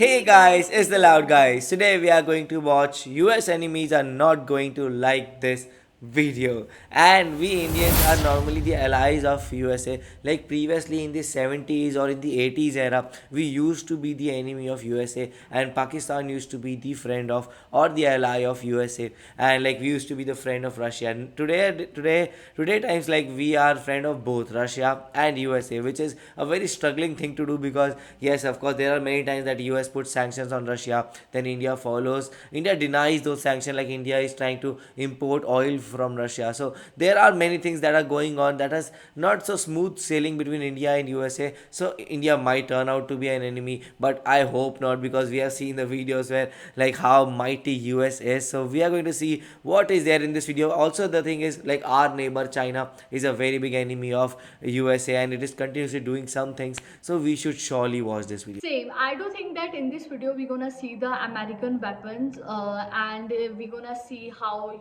Hey guys, it's the Loud Guys. Today we are going to watch US enemies are not going to like this video, and we Indians are normally the allies of USA. Like previously in the 70s or in the 80s era, we used to be the enemy of USA, and Pakistan used to be the friend of or the ally of USA, and like we used to be the friend of Russia. And today times, like we are friend of both Russia and USA, which is a very struggling thing to do because yes, of course, there are many times that US puts sanctions on Russia, then India follows. India denies those sanctions, like India is trying to import oil from Russia. So there are many things that are going on that is not so smooth sailing between India and USA. So India might turn out to be an enemy, but I hope not, because we have seen the videos where like how mighty US is. So we are going to see what is there in this video. Also, the thing is, like our neighbor China is a very big enemy of USA, and it is continuously doing some things. So we should surely watch this video. Same. I do think that in this video we're gonna see the American weapons, and we're gonna see how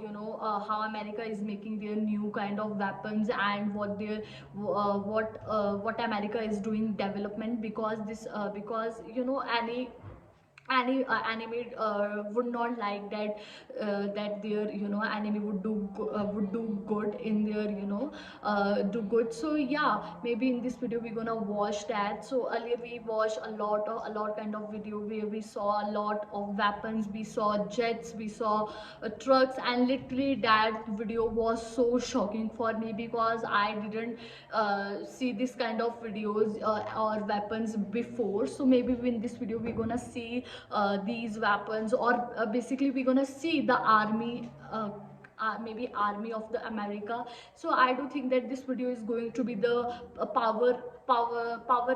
how America is making their new kind of weapons and what America is doing development, because this because any anime would not like that their anime would do good in their do good. So yeah, maybe in this video we're gonna watch that. So earlier we watched a lot kind of video where we saw a lot of weapons, we saw jets, we saw trucks, and literally that video was so shocking for me because I didn't see this kind of videos or weapons before. So maybe in this video we're gonna see these weapons, or basically we're gonna see the army, maybe army of the America. So I do think that this video is going to be the power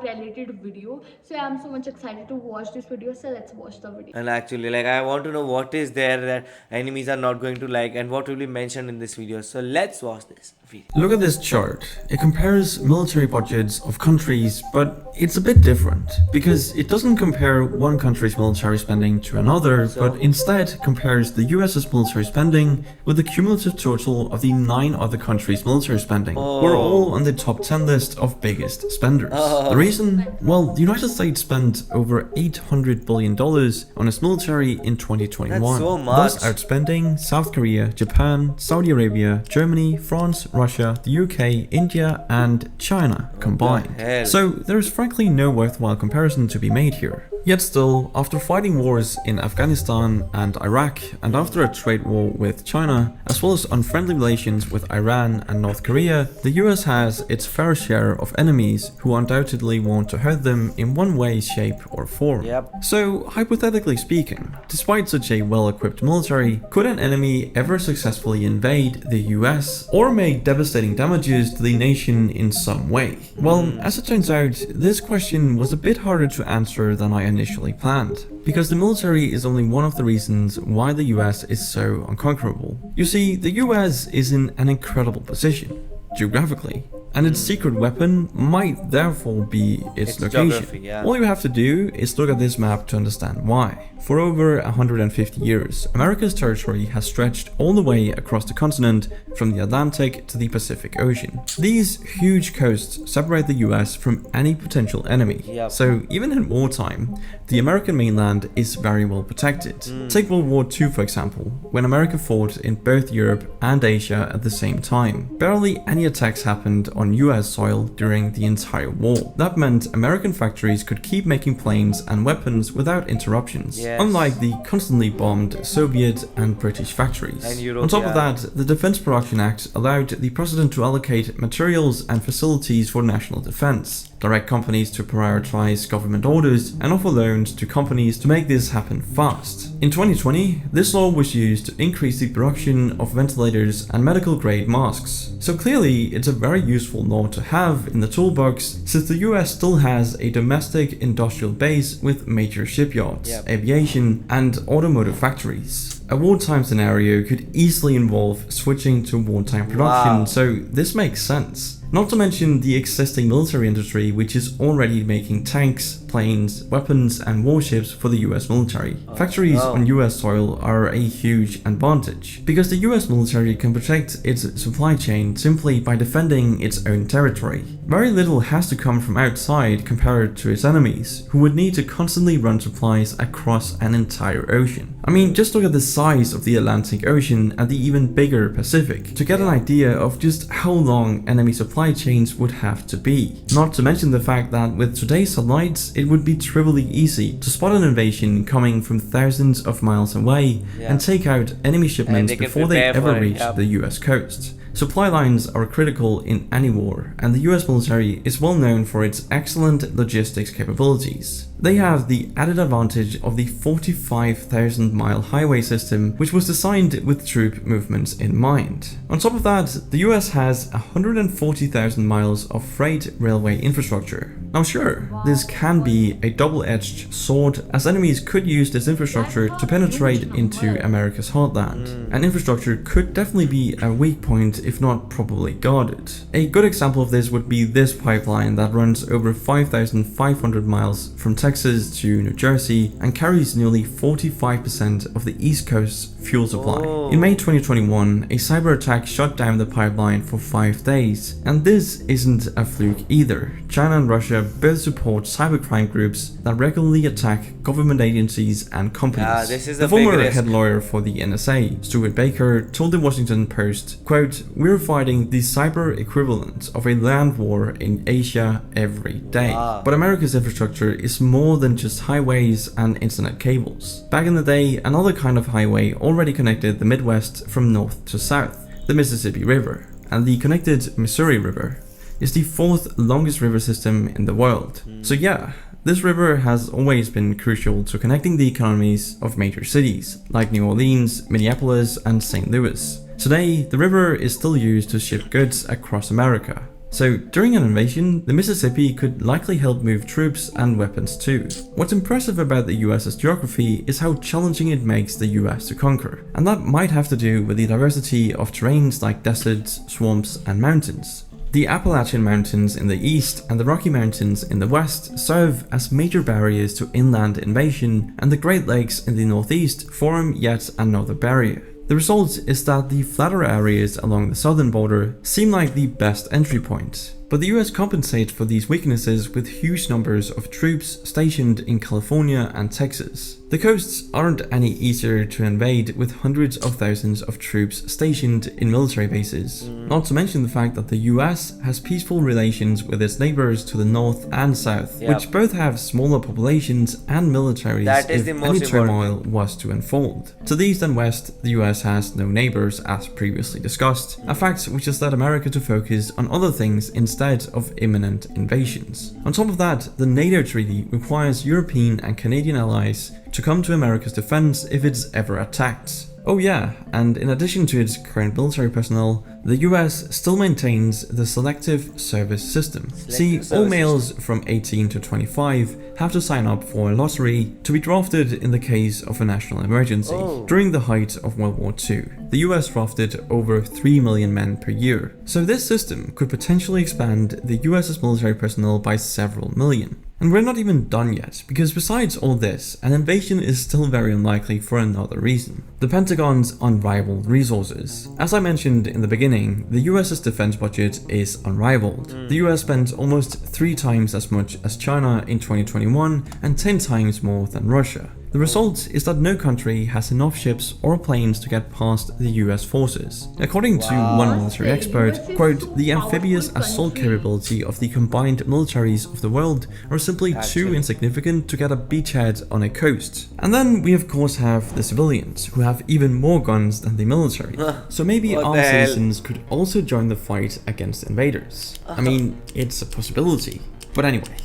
related video. So I'm so much excited to watch this video. So let's watch the video. And actually, like I want to know what is there that enemies are not going to like and what will be mentioned in this video. So let's watch this video. Look at this chart. It compares military budgets of countries, but it's a bit different because it doesn't compare one country's military spending to another, but instead compares the US's military spending with the cumulative total of the 9 other countries' military spending. We're all on the top 10 list of biggest spenders. The reason? Well, the United States spent over $800 billion on its military in 2021. That's so much. Thus outspending South Korea, Japan, Saudi Arabia, Germany, France, Russia, the UK, India, and China combined. So there is frankly no worthwhile comparison to be made here. Yet still, after fighting wars in Afghanistan and Iraq, and after a trade war with China, as well as unfriendly relations with Iran and North Korea, the US has its fair share of enemies who undoubtedly want to hurt them in one way, shape, or form. So, hypothetically speaking, despite such a well-equipped military, could an enemy ever successfully invade the US or make devastating damages to the nation in some way? Well, as it turns out, this question was a bit harder to answer than I initially planned, because the military is only one of the reasons why the US is so unconquerable. You see, the US is in an incredible position, geographically, and its secret weapon might therefore be its location. All you have to do is look at this map to understand why. For over 150 years, America's territory has stretched all the way across the continent from the Atlantic to the Pacific Ocean. These huge coasts separate the US from any potential enemy. So even in wartime, the American mainland is very well protected. Take World War II for example, when America fought in both Europe and Asia at the same time. Barely any attacks happened on US soil during the entire war. That meant American factories could keep making planes and weapons without interruptions, unlike the constantly bombed Soviet and British factories. On top of that, the Defense Production Act allowed the president to allocate materials and facilities for national defense, direct companies to prioritize government orders, and offer loans to companies to make this happen fast. In 2020, this law was used to increase the production of ventilators and medical grade masks. So clearly, it's a very useful law to have in the toolbox, since the US still has a domestic industrial base with major shipyards, aviation, and automotive factories. A wartime scenario could easily involve switching to wartime production, so this makes sense. Not to mention the existing military industry, which is already making tanks, planes, weapons and warships for the US military. Factories on US soil are a huge advantage, because the US military can protect its supply chain simply by defending its own territory. Very little has to come from outside compared to its enemies, who would need to constantly run supplies across an entire ocean. I mean, just look at the size of the Atlantic Ocean and the even bigger Pacific to get an idea of just how long enemy supply chains would have to be. Not to mention the fact that with today's satellites, it would be trivially easy to spot an invasion coming from thousands of miles away and take out enemy shipments before they ever reach the US coast. Supply lines are critical in any war, and the US military is well known for its excellent logistics capabilities. They have the added advantage of the 45,000-mile highway system, which was designed with troop movements in mind. On top of that, the US has 140,000 miles of freight railway infrastructure. Now sure, this can be a double-edged sword, as enemies could use this infrastructure to penetrate into America's heartland. And infrastructure could definitely be a weak point, if not probably guarded. A good example of this would be this pipeline that runs over 5,500 miles from Texas to New Jersey and carries nearly 45% of the East Coast's fuel supply. In May 2021, a cyber attack shut down the pipeline for 5 days, and this isn't a fluke either. China and Russia both support cybercrime groups that regularly attack government agencies and companies. The former head lawyer for the NSA, Stuart Baker, told the Washington Post, quote, "We're fighting the cyber equivalent of a land war in Asia every day. But America's infrastructure is more than just highways and internet cables. Back in the day, another kind of highway already connected the Midwest from north to south, the Mississippi River, and the connected Missouri River is the 4th longest river system in the world. So yeah, this river has always been crucial to connecting the economies of major cities like New Orleans, Minneapolis, and St. Louis. Today, the river is still used to ship goods across America. So during an invasion, the Mississippi could likely help move troops and weapons too. What's impressive about the US's geography is how challenging it makes the US to conquer, and that might have to do with the diversity of terrains like deserts, swamps, and mountains. The Appalachian Mountains in the east and the Rocky Mountains in the west serve as major barriers to inland invasion, and the Great Lakes in the northeast form yet another barrier. The result is that the flatter areas along the southern border seem like the best entry point. But the US compensates for these weaknesses with huge numbers of troops stationed in California and Texas. The coasts aren't any easier to invade with hundreds of thousands of troops stationed in military bases. Not to mention the fact that the US has peaceful relations with its neighbors to the north and south, which both have smaller populations and militaries if any turmoil was to unfold. To the east and west, the US has no neighbors as previously discussed, a fact which has led America to focus on other things instead of imminent invasions. On top of that, the NATO treaty requires European and Canadian allies to come to America's defense if it's ever attacked. Oh yeah, and in addition to its current military personnel, the US still maintains the selective service system. See, all males from 18 to 25 have to sign up for a lottery to be drafted in the case of a national emergency. During the height of World War II, the US drafted over 3 million men per year. So this system could potentially expand the US's military personnel by several million. And we're not even done yet, because besides all this, an invasion is still very unlikely for another reason: the Pentagon's unrivaled resources. As I mentioned in the beginning, the US's defense budget is unrivaled. The US spent almost 3 times as much as China in 2021 and 10 times more than Russia. The result is that no country has enough ships or planes to get past the US forces. According to one military expert, quote, "The amphibious assault capability of the combined militaries of the world are simply too insignificant to get a beachhead on a coast." And then we of course have the civilians, who have even more guns than the military. So maybe our citizens could also join the fight against invaders. I mean, it's a possibility. But anyway,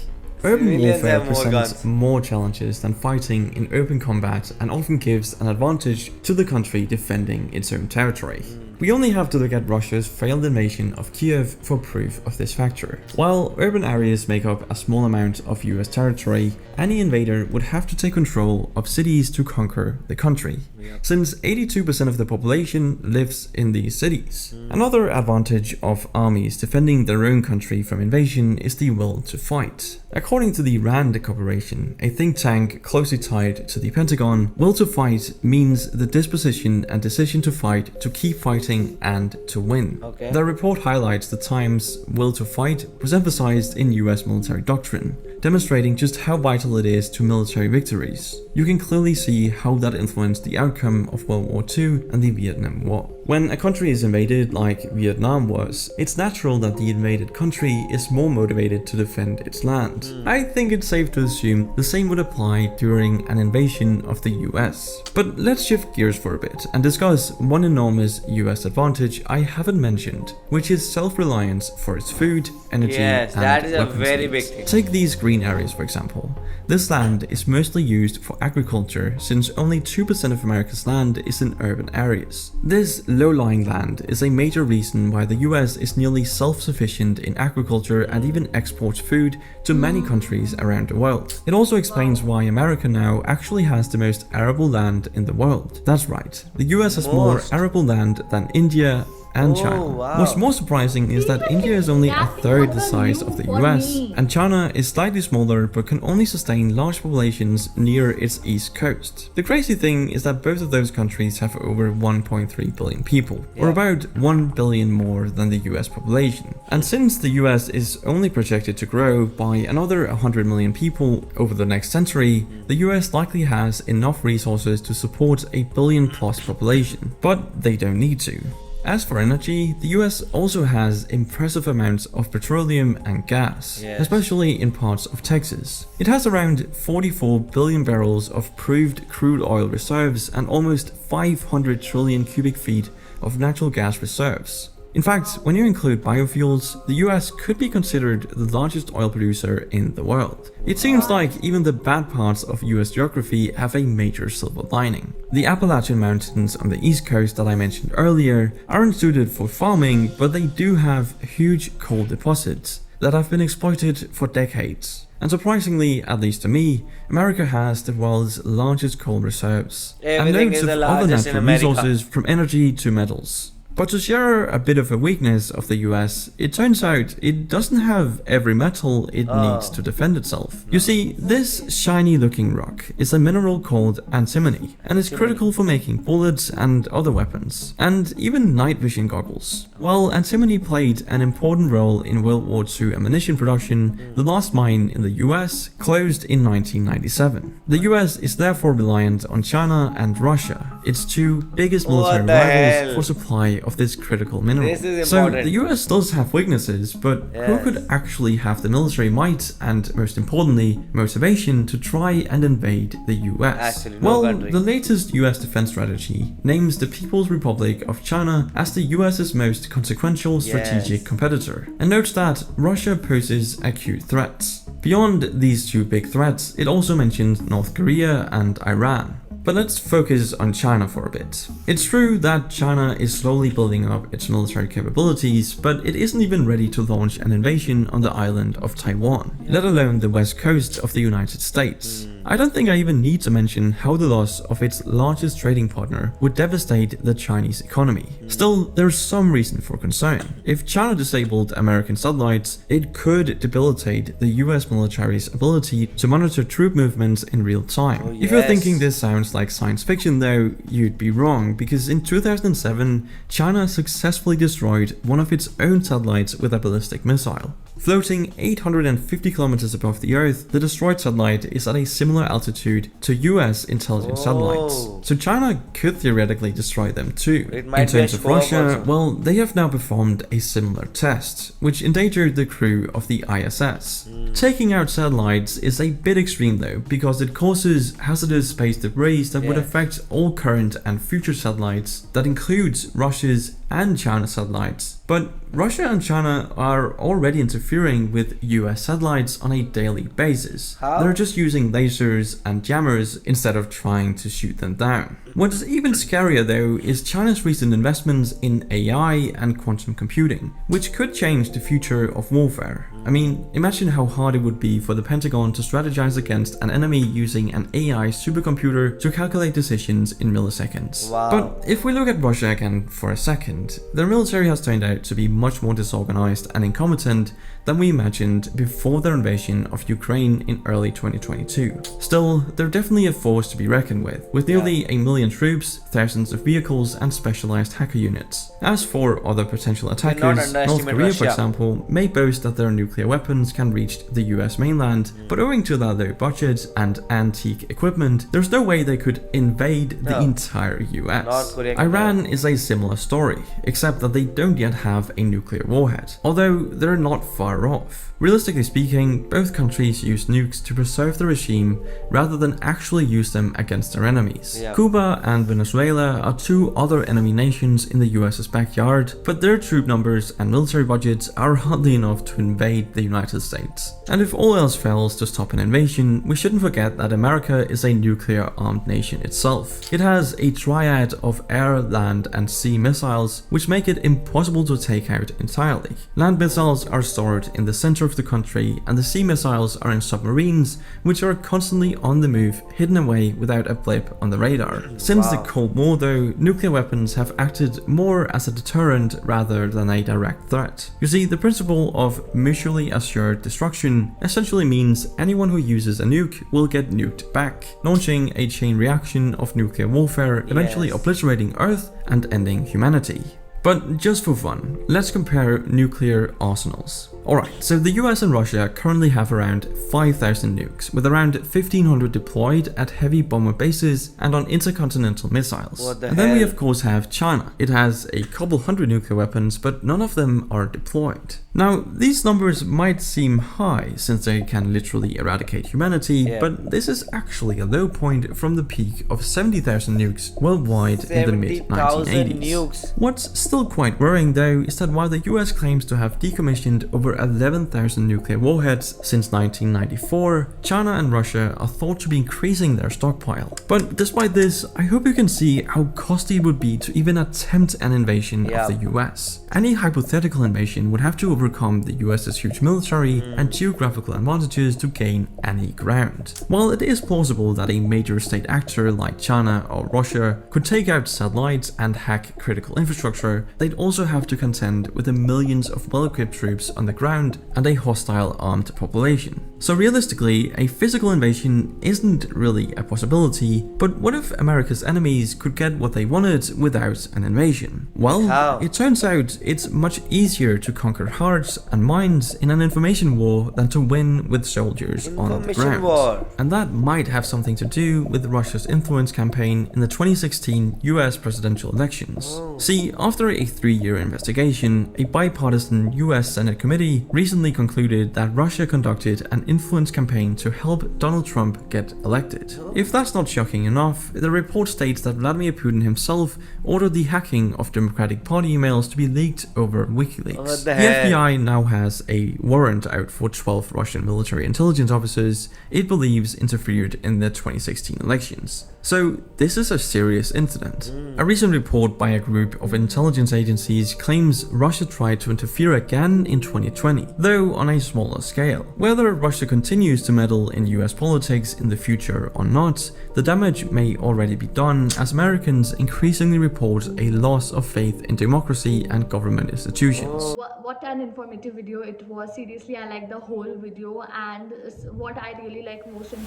Urban Civilians warfare have more presents guns. more challenges than fighting in open combat and often gives an advantage to the country defending its own territory. We only have to look at Russia's failed invasion of Kiev for proof of this factor. While urban areas make up a small amount of US territory, any invader would have to take control of cities to conquer the country, since 82% of the population lives in these cities. Another advantage of armies defending their own country from invasion is the will to fight. According to the RAND Corporation, a think tank closely tied to the Pentagon, will to fight means the disposition and decision to fight, to keep fighting and to win. Okay. The report highlights the times will to fight was emphasized in US military doctrine, demonstrating just how vital it is to military victories. You can clearly see how that influenced the outcome of World War II and the Vietnam War. When a country is invaded, like Vietnam was, it's natural that the invaded country is more motivated to defend its land. I think it's safe to assume the same would apply during an invasion of the US. But let's shift gears for a bit and discuss one enormous US advantage I haven't mentioned, which is self-reliance for its food, energy, Yes, and that is a weapons very needs. big thing. Take these green areas for example. This land is mostly used for agriculture since only 2% of America's land is in urban areas. This low-lying land is a major reason why the US is nearly self-sufficient in agriculture and even exports food to many countries around the world. It also explains why America now actually has the most arable land in the world. That's right, the US has more Most. arable land than India and Oh, China. wow. What's more surprising is that India is only a third the size of the US, and China is slightly smaller but can only sustain large populations near its east coast. The crazy thing is that both of those countries have over 1.3 billion people, or Yeah. about 1 billion more than the US population. And since the US is only projected to grow by another 100 million people over the next century, the US likely has enough resources to support a billion-plus population, but they don't need to. As for energy, the US also has impressive amounts of petroleum and gas, Yes. especially in parts of Texas. It has around 44 billion barrels of proved crude oil reserves and almost 500 trillion cubic feet of natural gas reserves. In fact, when you include biofuels, the US could be considered the largest oil producer in the world. It seems like even the bad parts of US geography have a major silver lining. The Appalachian Mountains on the east coast that I mentioned earlier aren't suited for farming, but they do have huge coal deposits that have been exploited for decades. And surprisingly, at least to me, America has the world's largest coal reserves, and Everything loads is of the other largest in natural America. resources from energy to metals. But to share a bit of a weakness of the US, it turns out it doesn't have every metal it needs to defend itself. You see, this shiny looking rock is a mineral called antimony, and is critical for making bullets and other weapons, and even night vision goggles. While antimony played an important role in World War II ammunition production, the last mine in the US closed in 1997. The US is therefore reliant on China and Russia, its two biggest military What the rivals, hell? for supply of this critical mineral. This is So important. the US does have weaknesses, but who Yes. could actually have the military might and, most importantly, motivation to try and invade the US? Actually, no Well, country. the latest US defense strategy names the People's Republic of China as the US's most consequential strategic Yes. competitor, and notes that Russia poses acute threats. Beyond these two big threats, it also mentioned North Korea and Iran. But let's focus on China for a bit. It's true that China is slowly building up its military capabilities, but it isn't even ready to launch an invasion on the island of Taiwan, let alone the west coast of the United States. I don't think I even need to mention how the loss of its largest trading partner would devastate the Chinese economy. Still, there's some reason for concern. If China disabled American satellites, it could debilitate the US military's ability to monitor troop movements in real time. Oh, If you're yes. thinking this sounds like science fiction though, you'd be wrong, because in 2007, China successfully destroyed one of its own satellites with a ballistic missile. Floating 850 kilometers above the Earth, the destroyed satellite is at a similar altitude to US intelligence satellites. Oh. So China could theoretically destroy them too. It In might be a terms of show-off Russia, also. well, they have now performed a similar test, which endangered the crew of the ISS. Taking out satellites is a bit extreme though, because it causes hazardous space debris that would Yes. affect all current and future satellites. That includes Russia's and China satellites. But Russia and China are already interfering with US satellites on a daily basis. How? They're just using lasers and jammers instead of trying to shoot them down. What's even scarier though is China's recent investments in AI and quantum computing, which could change the future of warfare. I mean, imagine how hard it would be for the Pentagon to strategize against an enemy using an AI supercomputer to calculate decisions in milliseconds. Wow. But if we look at Russia again for a second, their military has turned out to be much more disorganized and incompetent than we imagined before their invasion of Ukraine in early 2022. Still, they're definitely a force to be reckoned with nearly 1 million troops, thousands of vehicles and specialized hacker units. As for other potential attackers, North Korea for example may boast that their nuclear weapons can reach the US mainland, but owing to their low budget and antique equipment, there's no way they could invade the entire US. Iran is a similar story, except that they don't yet have a nuclear warhead, although they're not far off. Realistically speaking, both countries use nukes to preserve the regime rather than actually use them against their enemies. Cuba and Venezuela are two other enemy nations in the US's backyard, but their troop numbers and military budgets are hardly enough to invade the United States. And if all else fails to stop an invasion, we shouldn't forget that America is a nuclear-armed nation itself. It has a triad of air, land and sea missiles, which make it impossible to take out entirely. Land missiles are stored in the center of the country, and the sea missiles are in submarines, which are constantly on the move, hidden away without a blip on the radar. Since the Cold War though, nuclear weapons have acted more as a deterrent rather than a direct threat. You see, the principle of mutually assured destruction essentially means anyone who uses a nuke will get nuked back, launching a chain reaction of nuclear warfare, eventually obliterating Earth and ending humanity. But just for fun, let's compare nuclear arsenals. Alright, so the US and Russia currently have around 5,000 nukes, with around 1,500 deployed at heavy bomber bases and on intercontinental missiles. And then we of course have China. It has a couple hundred nuclear weapons, but none of them are deployed. Now, these numbers might seem high since they can literally eradicate humanity, but this is actually a low point from the peak of 70,000 nukes worldwide in the mid-1980s. What's still quite worrying though is that while the US claims to have decommissioned over 11,000 nuclear warheads since 1994, China and Russia are thought to be increasing their stockpile. But despite this, I hope you can see how costly it would be to even attempt an invasion of the US. Any hypothetical invasion would have to overcome the US's huge military and geographical advantages to gain any ground. While it is plausible that a major state actor like China or Russia could take out satellites and hack critical infrastructure, they'd also have to contend with the millions of well-equipped troops on the ground and a hostile armed population. So realistically, a physical invasion isn't really a possibility, but what if America's enemies could get what they wanted without an invasion? Well, it turns out it's much easier to conquer hearts and minds in an information war than to win with soldiers on the ground. And that might have something to do with Russia's influence campaign in the 2016 US presidential elections. See, after a 3-year investigation, a bipartisan US Senate committee recently concluded that Russia conducted an influence campaign to help Donald Trump get elected. If that's not shocking enough, the report states that Vladimir Putin himself ordered the hacking of Democratic Party emails to be leaked over WikiLeaks. The FBI now has a warrant out for 12 Russian military intelligence officers it believes interfered in the 2016 elections. So this is a serious incident. A recent report by a group of intelligence agencies claims Russia tried to interfere again in 2020, though on a smaller scale. Whether Russia continues to meddle in US politics in the future or not, the damage may already be done as Americans increasingly report a loss of faith in democracy and government institutions. What an informative video it was. Seriously, I like the whole video, and what I really like most in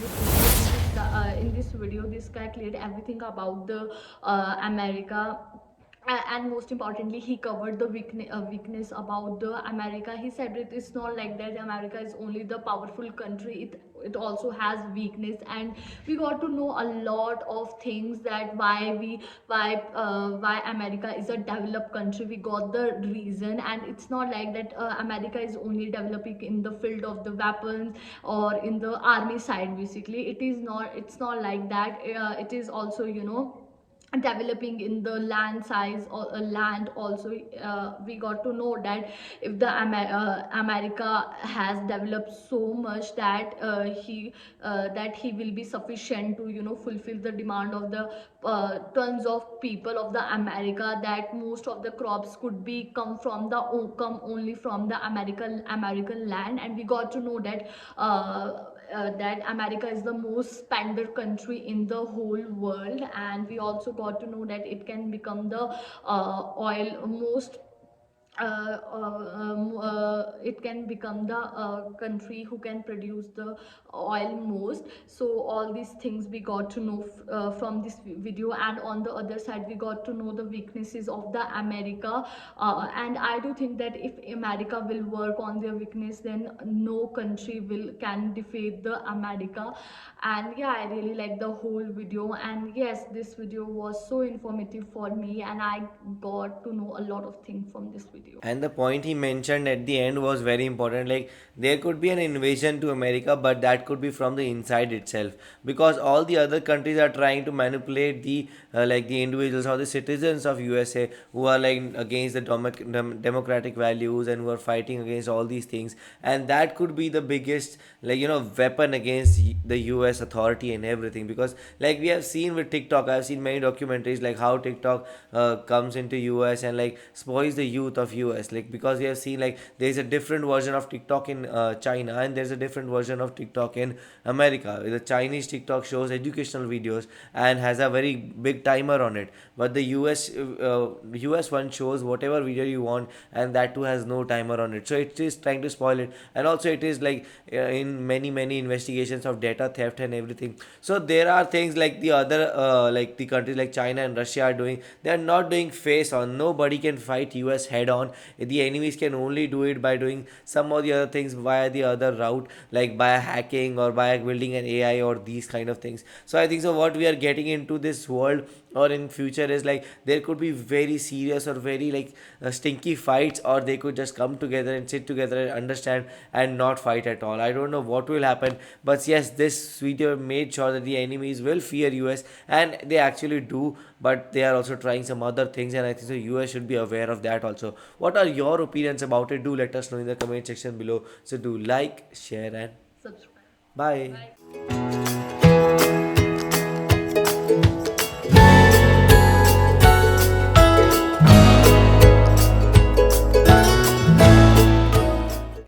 this video, this guy cleared everything about the America. And most importantly, he covered the weakness about the America. He said it's not like that America is only the powerful country, it also has weakness, and we got to know a lot of things that why America is a developed country. We got the reason, and it's not like that America is only developing in the field of the weapons or in the army side. Basically, it's not like that. It is also, developing in the land size or land also. We got to know that if the America has developed so much that he will be sufficient to fulfill the demand of the tons of people of the America, that most of the crops could be come only from the American land. And we got to know that America is the most spender country in the whole world. And we also got to know that it can become the oil most it can become the country who can produce the oil most. So all these things we got to know from this video. And on the other side we got to know the weaknesses of the America. And I do think that if America will work on their weakness, then no country will can defeat the America. And yeah, I really like the whole video. And yes, this video was so informative for me, and I got to know a lot of things from this video. And the point he mentioned at the end was very important. Like, there could be an invasion to America, but that could be from the inside itself, because all the other countries are trying to manipulate the like the individuals or the citizens of USA who are like against the democratic values and who are fighting against all these things. And that could be the biggest, like, weapon against the US authority and everything. Because like we have seen with TikTok, I've seen many documentaries like how TikTok comes into US and like spoils the youth of US. Like, because we have seen like there's a different version of TikTok in China, and there's a different version of TikTok in America. The Chinese TikTok shows educational videos and has a very big timer on it, but the US one shows whatever video you want, and that too has no timer on it. So it is trying to spoil it. And also it is like in many investigations of data theft and everything. So there are things like the other like the countries like China and Russia are doing. They are not doing face on. Nobody can fight US head on. The enemies can only do it by doing some of the other things via the other route, like by hacking or by building an AI or these kind of things. So I think so what we are getting into this world or in future is like there could be very serious or very like stinky fights, or they could just come together and sit together and understand and not fight at all. I don't know what will happen, but yes, this video made sure that the enemies will fear US, and they actually do. But they are also trying some other things, and I think so US should be aware of that also. What are your opinions about it? Do let us know in the comment section below. So do like, share, and Subscribe. bye. Bye.